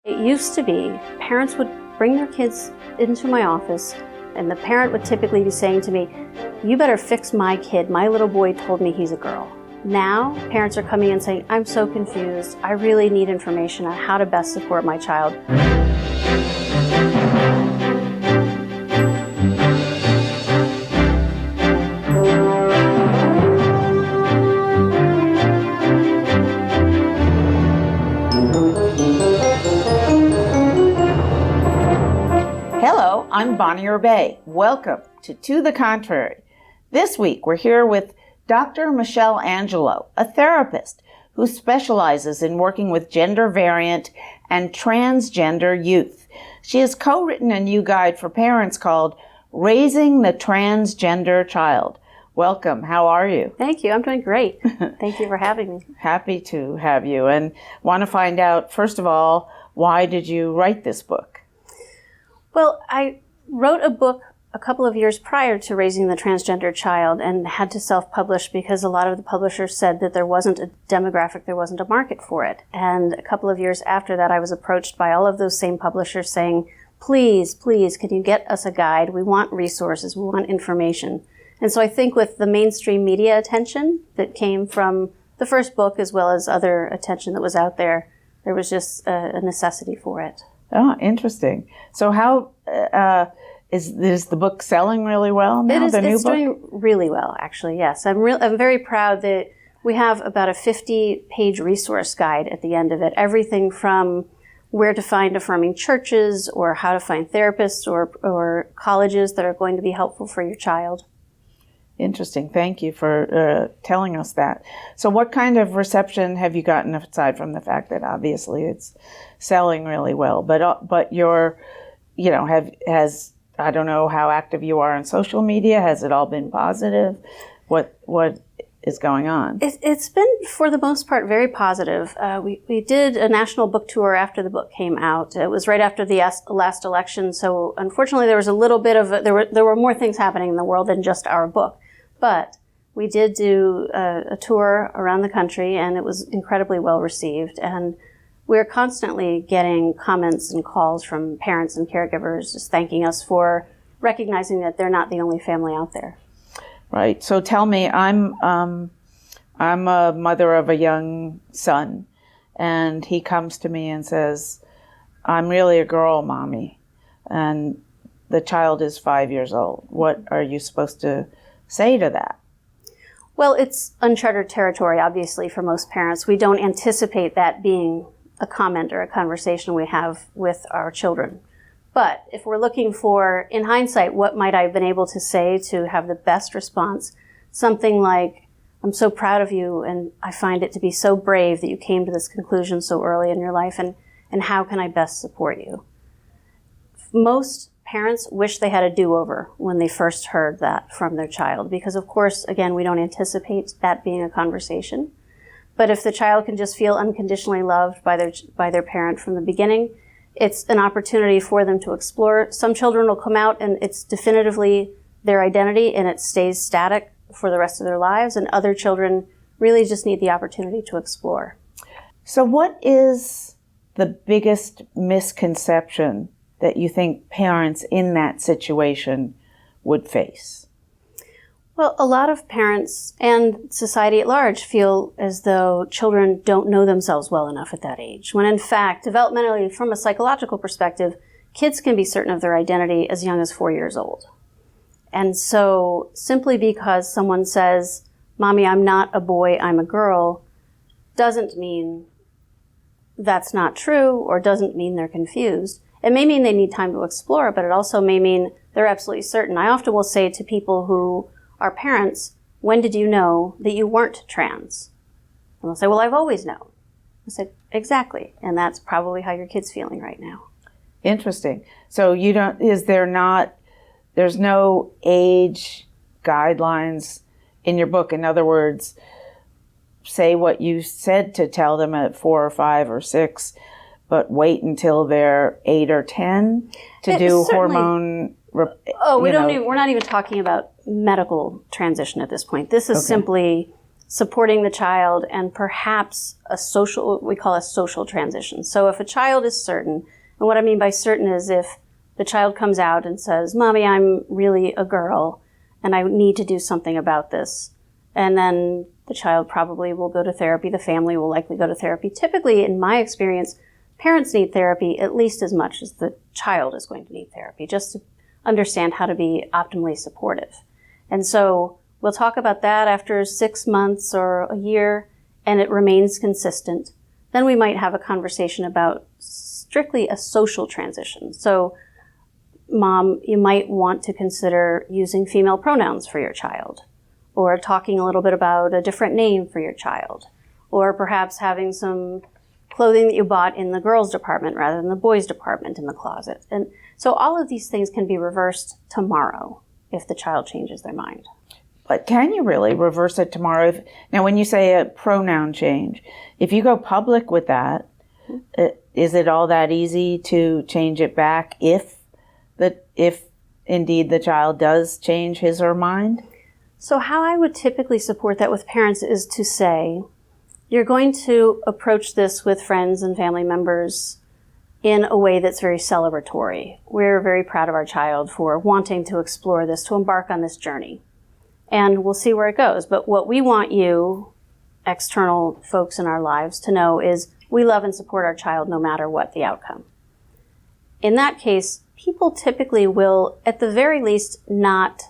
It used to be parents would bring their kids into my office and the parent would typically be saying to me, "You better fix my kid. My little boy told me he's a girl." Now, parents are coming in saying, "I'm so confused. I really need information on how to best support my child." Hello, I'm Bonnie Bay. Welcome to the Contrary. This week we're here with Dr. Michele Angello, a therapist who specializes in working with gender variant and transgender youth. She has co-written a new guide for parents called Raising the Transgender Child. Welcome. How are you? Thank you. I'm doing great. Thank you for having me. Happy to have you, and want to find out, first of all, why did you write this book? Well, I wrote a book a couple of years prior to Raising the Transgender Child and had to self-publish because a lot of the publishers said that there wasn't a demographic, there wasn't a market for it. And a couple of years after that, I was approached by all of those same publishers saying, please, can you get us a guide? We want resources, we want information. And so I think with the mainstream media attention that came from the first book as well as other attention that was out there, there was just a necessity for it. Oh, interesting. So how is the book selling really well now, the new book? It's doing really well, actually, yes. I'm very proud that we have about a 50-page resource guide at the end of it. Everything from where to find affirming churches or how to find therapists or colleges that are going to be helpful for your child. Interesting. Thank you for telling us that. So what kind of reception have you gotten, aside from the fact that obviously it's selling really well, but you're, has, I don't know how active you are on social media. Has it all been positive? What is going on? It's been, for the most part, very positive. We did a national book tour after the book came out. It was right after the last election, so unfortunately there was a little bit of, there were more things happening in the world than just our book. But we did do a tour around the country, and it was incredibly well received. And we're constantly getting comments and calls from parents and caregivers just thanking us for recognizing that they're not the only family out there. Right. So tell me, I'm a mother of a young son, and he comes to me and says, "I'm really a girl, Mommy," and the child is 5 years old. What are you supposed to say to that? Well, it's uncharted territory, obviously, for most parents. We don't anticipate that being a comment or a conversation we have with our children. But if we're looking for, in hindsight, what might I have been able to say to have the best response, something like, "I'm so proud of you, and I find it to be so brave that you came to this conclusion so early in your life, and how can I best support you?" Most parents wish they had a do-over when they first heard that from their child, because of course, again, we don't anticipate that being a conversation. But if the child can just feel unconditionally loved by their parent from the beginning, it's an opportunity for them to explore. Some children will come out and it's definitively their identity and it stays static for the rest of their lives, and other children really just need the opportunity to explore. So what is the biggest misconception that you think parents in that situation would face? Well, a lot of parents and society at large feel as though children don't know themselves well enough at that age, when in fact, developmentally, from a psychological perspective, kids can be certain of their identity as young as 4 years old. And so simply because someone says, "Mommy, I'm not a boy, I'm a girl," doesn't mean that's not true or doesn't mean they're confused. It may mean they need time to explore, but it also may mean they're absolutely certain. I often will say to people who are parents, "When did you know that you weren't trans?" And they'll say, "Well, I've always known." I said, "Exactly. And that's probably how your kid's feeling right now." Interesting. So there's no age guidelines in your book. In other words, say what you said to tell them at 4 or 5 or 6, but wait until they're 8 or 10 to do hormone. We're not even talking about medical transition at this point. This is simply supporting the child, and perhaps what we call a social transition. So if a child is certain, and what I mean by certain is if the child comes out and says, "Mommy, I'm really a girl and I need to do something about this," and then the child probably will go to therapy, the family will likely go to therapy. Typically, in my experience, parents need therapy at least as much as the child is going to need therapy, just to understand how to be optimally supportive. And so we'll talk about that after 6 months or a year, and it remains consistent. Then we might have a conversation about strictly a social transition. So, Mom, you might want to consider using female pronouns for your child, or talking a little bit about a different name for your child, or perhaps having some clothing that you bought in the girls' department rather than the boys' department in the closet. And so all of these things can be reversed tomorrow if the child changes their mind. But can you really reverse it tomorrow? Now, when you say a pronoun change, if you go public with that, is it all that easy to change it back if indeed the child does change his or her mind? So how I would typically support that with parents is to say, you're going to approach this with friends and family members in a way that's very celebratory. We're very proud of our child for wanting to explore this, to embark on this journey. And we'll see where it goes. But what we want you, external folks in our lives, to know is we love and support our child no matter what the outcome. In that case, people typically will, at the very least, not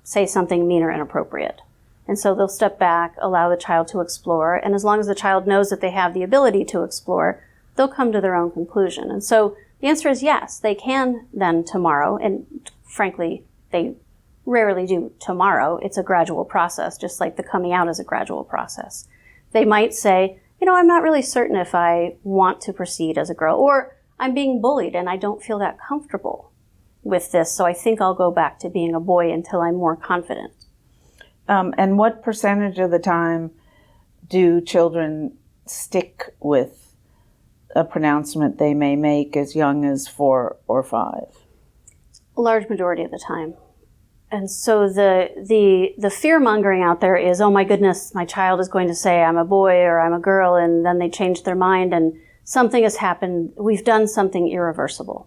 say something mean or inappropriate. And so they'll step back, allow the child to explore, and as long as the child knows that they have the ability to explore, they'll come to their own conclusion. And so the answer is yes, they can then tomorrow, and frankly, they rarely do tomorrow. It's a gradual process, just like the coming out is a gradual process. They might say, I'm not really certain if I want to proceed as a girl, or I'm being bullied and I don't feel that comfortable with this, so I think I'll go back to being a boy until I'm more confident. And what percentage of the time do children stick with a pronouncement they may make as young as 4 or 5? A large majority of the time. And so the fear-mongering out there is, oh my goodness, my child is going to say I'm a boy or I'm a girl, and then they change their mind and something has happened. We've done something irreversible.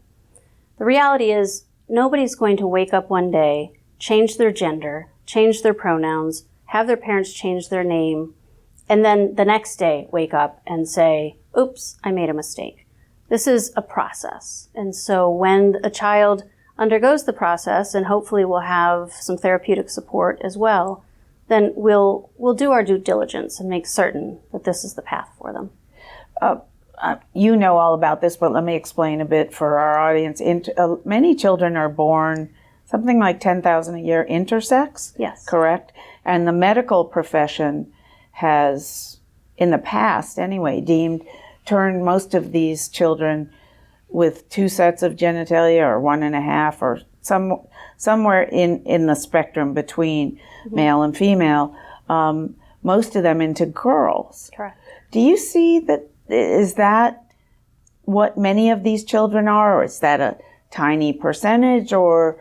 The reality is nobody's going to wake up one day, change their gender, change their pronouns, have their parents change their name, and then the next day wake up and say, oops, I made a mistake. This is a process. And so when a child undergoes the process, and hopefully we'll have some therapeutic support as well, then we'll do our due diligence and make certain that this is the path for them. You know all about this, but let me explain a bit for our audience. Many children are born something like 10,000 a year intersex, yes, correct? And the medical profession has, in the past anyway, turned most of these children with 2 sets of genitalia or 1.5 or somewhere in the spectrum between male and female, most of them into girls. Correct. Do you see that? Is that what many of these children are, or is that a tiny percentage, or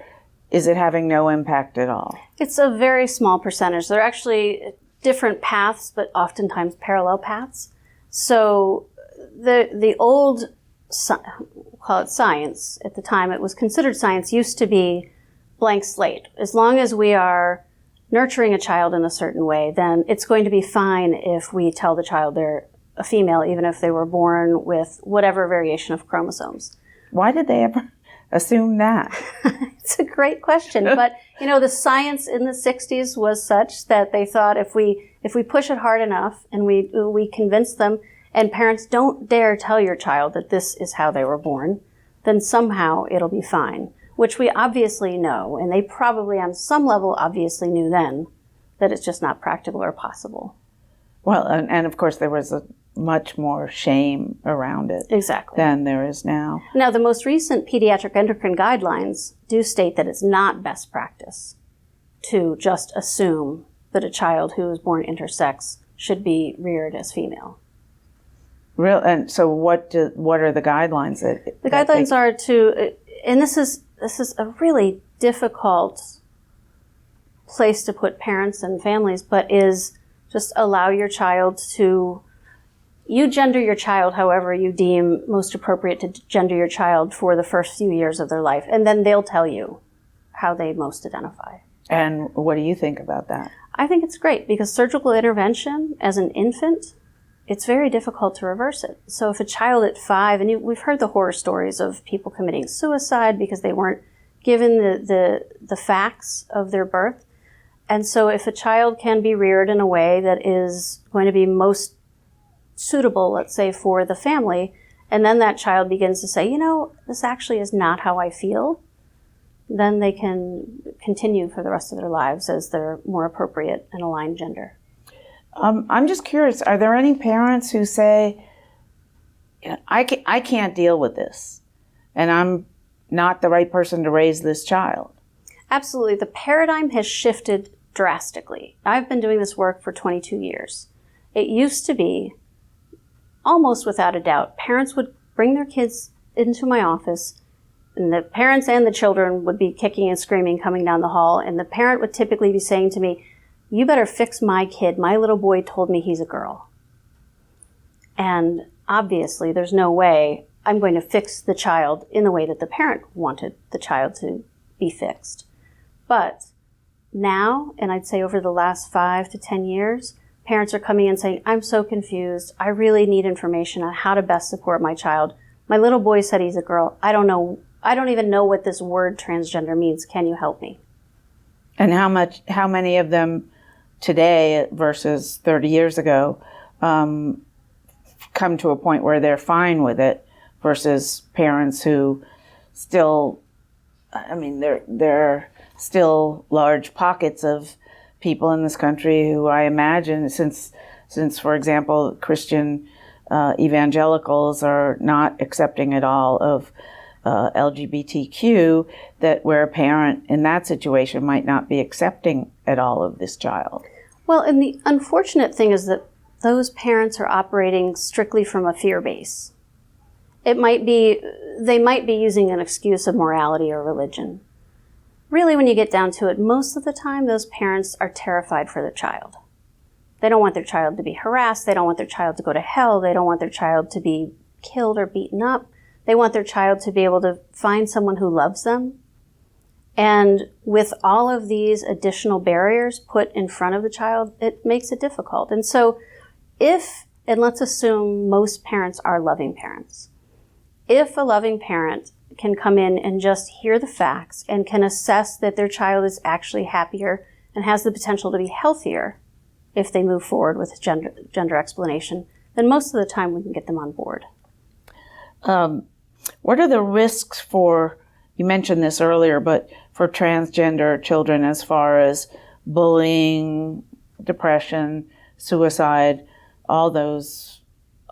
is it having no impact at all? It's a very small percentage. They're actually different paths, but oftentimes parallel paths. So the old, we'll call it science, at the time it was considered science, used to be blank slate. As long as we are nurturing a child in a certain way, then it's going to be fine if we tell the child they're a female, even if they were born with whatever variation of chromosomes. Why did they ever assume that? It's a great question. But, the science in the 60s was such that they thought if we push it hard enough and we convince them, and parents don't dare tell your child that this is how they were born, then somehow it'll be fine, which we obviously know, and they probably on some level obviously knew then that it's just not practical or possible. Well, and of course there was a much more shame around it than there is now. Now, the most recent pediatric endocrine guidelines do state that it's not best practice to just assume that a child who is born intersex should be reared as female. Real, and so what are the guidelines? The guidelines are to, and this is a really difficult place to put parents and families, but is Just allow your child to, you gender your child however you deem most appropriate to gender your child for the first few years of their life. And then they'll tell you how they most identify. And what do you think about that? I think it's great because surgical intervention as an infant, it's very difficult to reverse it. So if a child at 5, and we've heard the horror stories of people committing suicide because they weren't given the facts of their birth. And so if a child can be reared in a way that is going to be most suitable, let's say, for the family, and then that child begins to say, this actually is not how I feel, then they can continue for the rest of their lives as their more appropriate and aligned gender. I'm just curious, are there any parents who say, I can't deal with this, and I'm not the right person to raise this child? Absolutely. The paradigm has shifted drastically. I've been doing this work for 22 years. It used to be, almost without a doubt, parents would bring their kids into my office, and the parents and the children would be kicking and screaming coming down the hall, and the parent would typically be saying to me, "You better fix my kid. My little boy told me he's a girl." And obviously, there's no way I'm going to fix the child in the way that the parent wanted the child to be fixed. But now, and I'd say over the last 5 to 10 years, parents are coming in saying, "I'm so confused. I really need information on how to best support my child. My little boy said he's a girl. I don't know. I don't even know what this word transgender means. Can you help me?" And how many of them today versus 30 years ago come to a point where they're fine with it versus parents who still, there are still large pockets of people in this country who I imagine, since for example, Christian evangelicals are not accepting at all of LGBTQ, that where a parent in that situation might not be accepting at all of this child. Well, and the unfortunate thing is that those parents are operating strictly from a fear base. They might be using an excuse of morality or religion. Really, when you get down to it, most of the time, those parents are terrified for their child. They don't want their child to be harassed. They don't want their child to go to hell. They don't want their child to be killed or beaten up. They want their child to be able to find someone who loves them. And with all of these additional barriers put in front of the child, it makes it difficult. And so and let's assume most parents are loving parents. If a loving parent can come in and just hear the facts and can assess that their child is actually happier and has the potential to be healthier if they move forward with gender explanation, then most of the time we can get them on board. What are the risks for, you mentioned this earlier, but for transgender children as far as bullying, depression, suicide, all those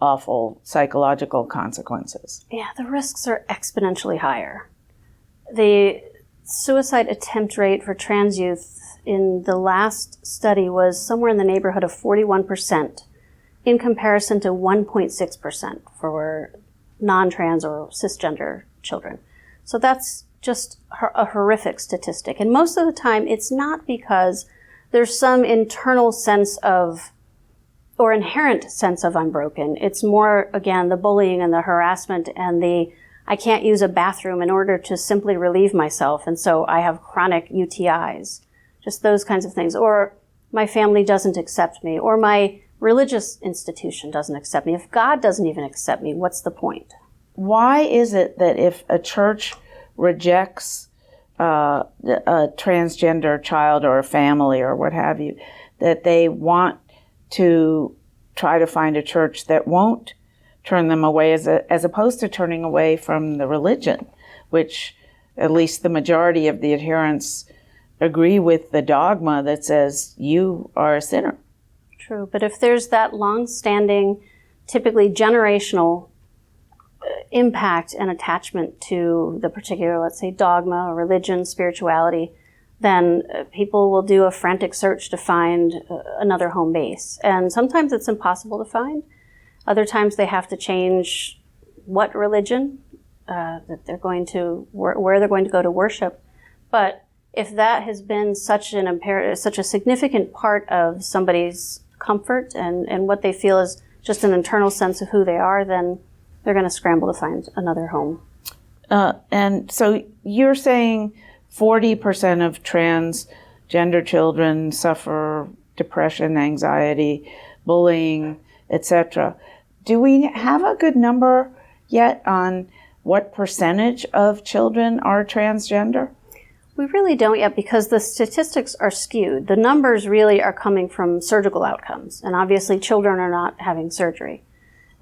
awful psychological consequences? Yeah, the risks are exponentially higher. The suicide attempt rate for trans youth in the last study was somewhere in the neighborhood of 41% in comparison to 1.6% for non-trans or cisgender children. So that's just a horrific statistic. And most of the time, it's not because there's some internal sense of, or inherent sense of unbroken. It's more, again, the bullying and the harassment and I can't use a bathroom in order to simply relieve myself, and so I have chronic UTIs. Just those kinds of things. Or my family doesn't accept me, or my religious institution doesn't accept me. If God doesn't even accept me, what's the point? Why is it that if a church rejects a transgender child or a family or what have you, that they want to try to find a church that won't turn them away, as opposed to turning away from the religion, which at least the majority of the adherents agree with the dogma that says you are a sinner? True, but if there's that long-standing, typically generational impact and attachment to the particular, let's say, dogma or religion, spirituality, then people will do a frantic search to find another home base. And sometimes it's impossible to find. Other times they have to change what religion that they're going to, where they're going to go to worship. But if that has been such a significant part of somebody's comfort and what they feel is just an internal sense of who they are, then they're going to scramble to find another home. And so you're saying 40% of transgender children suffer depression, anxiety, bullying, etc. Do we have a good number yet on what percentage of children are transgender? We really don't yet, because the statistics are skewed. The numbers really are coming from surgical outcomes, and obviously children are not having surgery.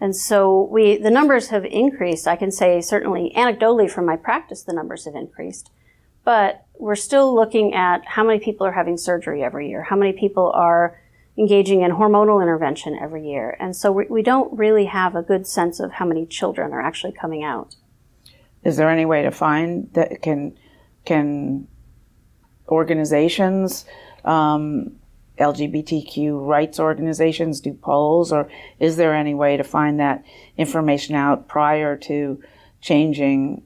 And so the numbers have increased. I can say certainly anecdotally from my practice the numbers have increased, but we're still looking at how many people are having surgery every year, how many people are engaging in hormonal intervention every year. And so we don't really have a good sense of how many children are actually coming out. Is there any way to find that can organizations, LGBTQ rights organizations do polls, or is there any way to find that information out prior to changing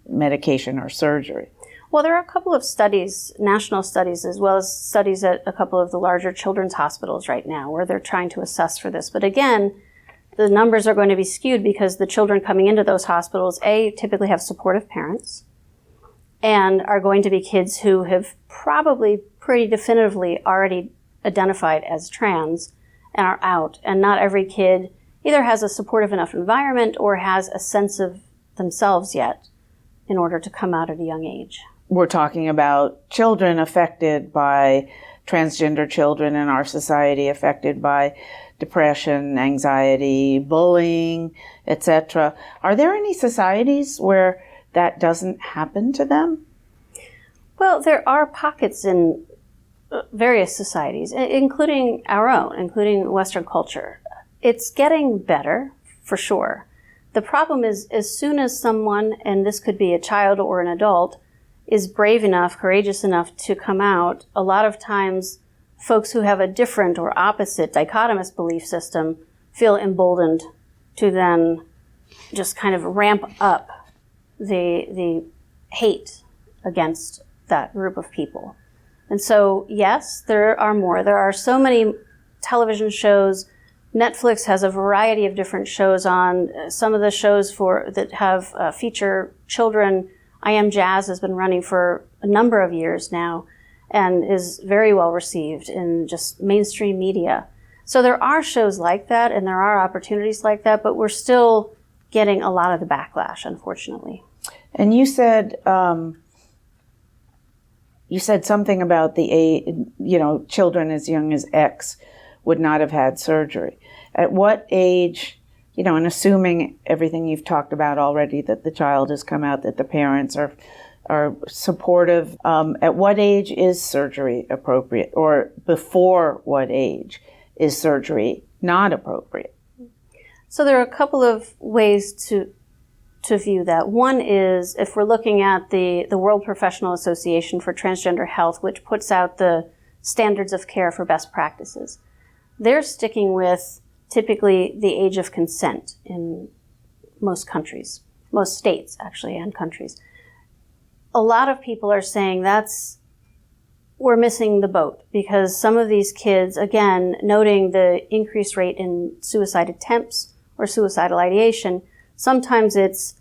medication or surgery? Well, there are a couple of studies, national studies, as well as studies at a couple of the larger children's hospitals right now where they're trying to assess for this. But again, the numbers are going to be skewed because the children coming into those hospitals, typically have supportive parents and are going to be kids who have probably pretty definitively already identified as trans and are out. And not every kid either has a supportive enough environment or has a sense of themselves yet in order to come out at a young age. We're talking about children affected by transgender children in our society, affected by depression, anxiety, bullying, etc. Are there any societies where that doesn't happen to them? Well, there are pockets in various societies, including our own, including Western culture. It's getting better, for sure. The problem is, as soon as someone, and this could be a child or an adult, is brave enough, courageous enough to come out, a lot of times folks who have a different or opposite dichotomous belief system feel emboldened to then just kind of ramp up the hate against that group of people. And so, yes, there are more. There are so many television shows. Netflix has a variety of different shows on. Some of the shows that have feature children. I Am Jazz has been running for a number of years now and is very well received in just mainstream media. So there are shows like that and there are opportunities like that, but we're still getting a lot of the backlash, unfortunately. And you said something about children as young as X would not have had surgery. At what age, and assuming everything you've talked about already, that the child has come out, that the parents are supportive, at what age is surgery appropriate? Or before what age is surgery not appropriate? So there are a couple of ways to view that. One is if we're looking at the World Professional Association for Transgender Health, which puts out the standards of care for best practices. They're sticking with typically the age of consent in most countries, most states actually, and countries. A lot of people are saying we're missing the boat because some of these kids, again, noting the increased rate in suicide attempts or suicidal ideation, sometimes it's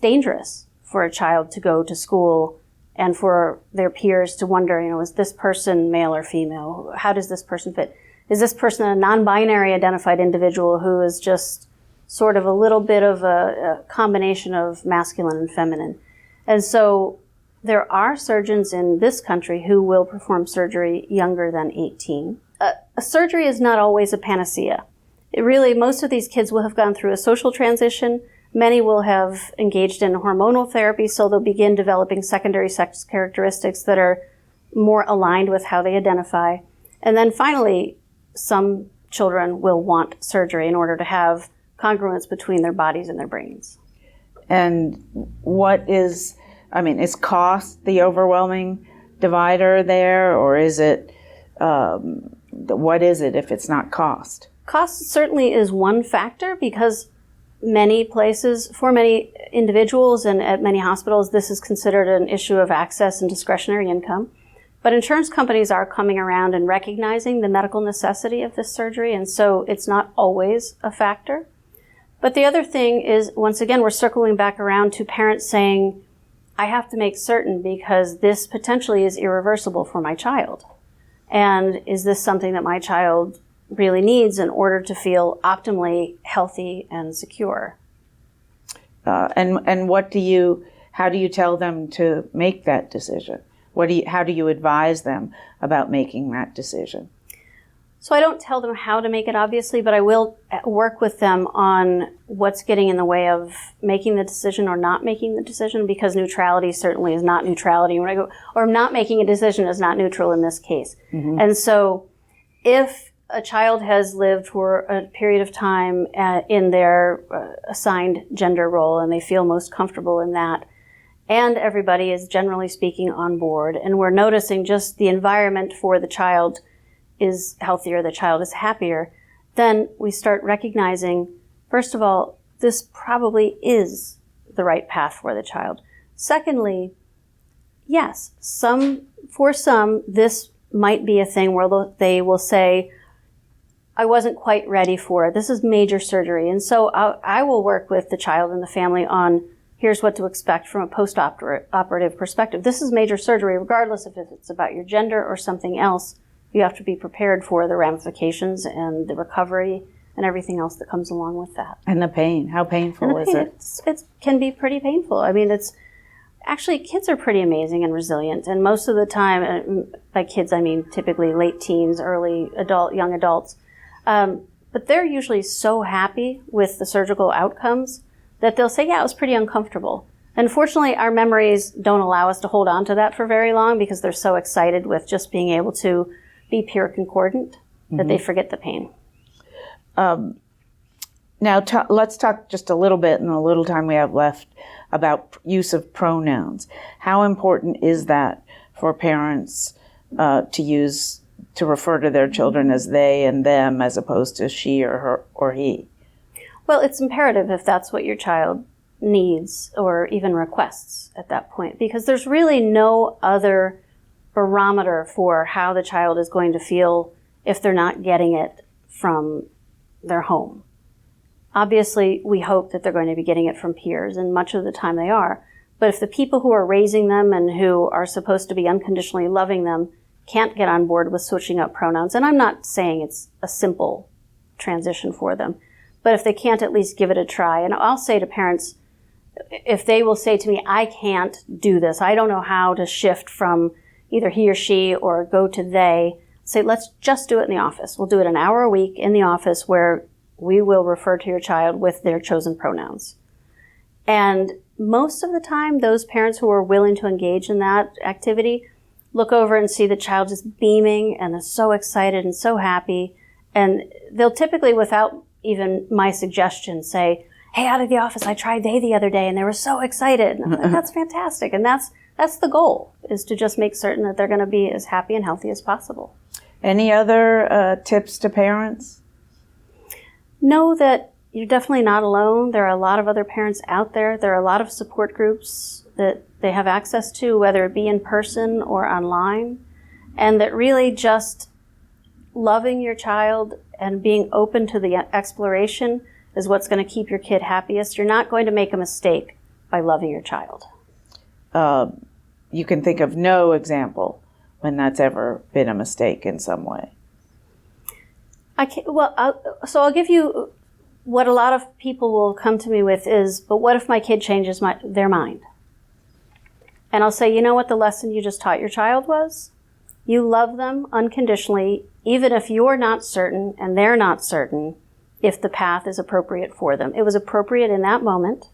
dangerous for a child to go to school and for their peers to wonder, is this person male or female? How does this person fit? Is this person a non-binary identified individual who is just sort of a little bit of a combination of masculine and feminine? And so there are surgeons in this country who will perform surgery younger than 18. A surgery is not always a panacea. Most of these kids will have gone through a social transition. Many will have engaged in hormonal therapy, so they'll begin developing secondary sex characteristics that are more aligned with how they identify. And then finally, some children will want surgery in order to have congruence between their bodies and their brains. And is cost the overwhelming divider there, or is it, what is it if it's not cost? Cost certainly is one factor because many places, for many individuals and at many hospitals, this is considered an issue of access and discretionary income. But insurance companies are coming around and recognizing the medical necessity of this surgery, and so it's not always a factor. But the other thing is, once again, we're circling back around to parents saying, I have to make certain because this potentially is irreversible for my child. And is this something that my child really needs in order to feel optimally healthy and secure? And how do you tell them to make that decision? How do you advise them about making that decision? So I don't tell them how to make it, obviously, but I will work with them on what's getting in the way of making the decision or not making the decision, because neutrality certainly is not neutrality. Or not making a decision is not neutral in this case. Mm-hmm. And so if a child has lived for a period of time in their assigned gender role and they feel most comfortable in that, and everybody is generally speaking on board, and we're noticing just the environment for the child is healthier, the child is happier, then we start recognizing, first of all, this probably is the right path for the child. Secondly, yes, for some, this might be a thing where they will say, I wasn't quite ready for it. This is major surgery. And so I will work with the child and the family on here's what to expect from a post-operative perspective. This is major surgery, regardless if it's about your gender or something else. You have to be prepared for the ramifications and the recovery and everything else that comes along with that. And the pain. How painful is it? It can be pretty painful. I mean, actually, kids are pretty amazing and resilient. And most of the time, by kids, I mean typically late teens, young adults. But they're usually so happy with the surgical outcomes that they'll say, yeah, it was pretty uncomfortable. Unfortunately, our memories don't allow us to hold on to that for very long because they're so excited with just being able to be pure concordant that they forget the pain. Now, let's talk just a little bit in the little time we have left about use of pronouns. How important is that for parents to refer to their children as they and them as opposed to she or her or he? Well, it's imperative if that's what your child needs or even requests at that point, because there's really no other barometer for how the child is going to feel if they're not getting it from their home. Obviously, we hope that they're going to be getting it from peers, and much of the time they are. But if the people who are raising them and who are supposed to be unconditionally loving them can't get on board with switching up pronouns, and I'm not saying it's a simple transition for them, but if they can't at least give it a try. And I'll say to parents, if they will say to me, I can't do this, I don't know how to shift from either he or she or go to they, say, let's just do it in the office. We'll do it an hour a week in the office where we will refer to your child with their chosen pronouns. And most of the time, those parents who are willing to engage in that activity look over and see the child just beaming and is so excited and so happy. And they'll typically, without even my suggestion, say, hey, out of the office, I tried they the other day and they were so excited. And I'm like, that's fantastic. And that's the goal, is to just make certain that they're going to be as happy and healthy as possible. Any other tips to parents? Know that you're definitely not alone. There are a lot of other parents out there. There are a lot of support groups that they have access to, whether it be in person or online. And that really just loving your child and being open to the exploration is what's going to keep your kid happiest. You're not going to make a mistake by loving your child. You can think of no example when that's ever been a mistake in some way. So I'll give you what a lot of people will come to me with is, but what if my kid changes their mind? And I'll say, you know what the lesson you just taught your child was? You love them unconditionally, even if you're not certain and they're not certain if the path is appropriate for them. It was appropriate in that moment,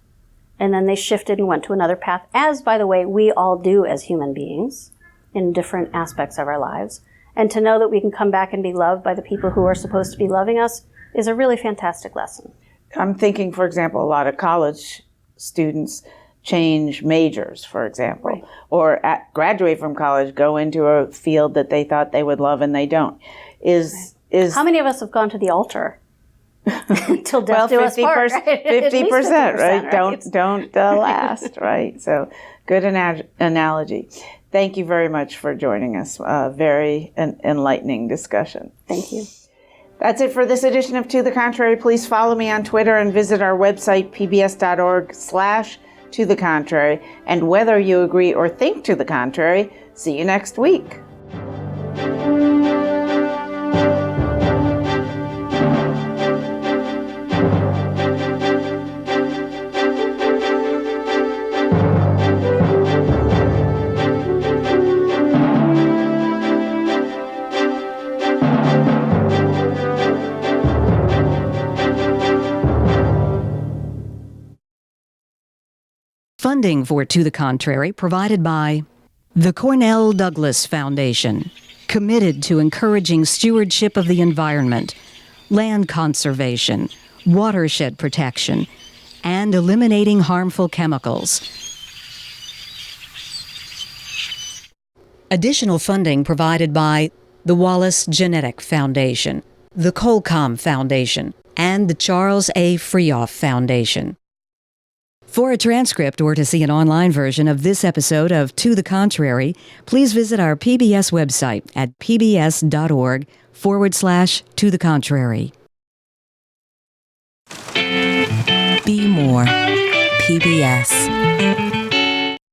and then they shifted and went to another path, as, by the way, we all do as human beings in different aspects of our lives. And to know that we can come back and be loved by the people who are supposed to be loving us is a really fantastic lesson. I'm thinking, for example, a lot of college students change majors, for example, right. Or graduate from college, go into a field that they thought they would love and they don't. How many of us have gone to the altar Till death do us part, right? 50%, right? right? Don't last, right? So good analogy. Thank you very much for joining us. Very enlightening discussion. Thank you. That's it for this edition of To the Contrary. Please follow me on Twitter and visit our website, pbs.org/To the Contrary. And whether you agree or think to the contrary, see you next week. Funding for To the Contrary provided by the Cornell Douglas Foundation, committed to encouraging stewardship of the environment, land conservation, watershed protection, and eliminating harmful chemicals. Additional funding provided by the Wallace Genetic Foundation, the Colcom Foundation, and the Charles A. Freoff Foundation. For a transcript or to see an online version of this episode of To the Contrary, please visit our PBS website at pbs.org/To the Contrary. Be more PBS.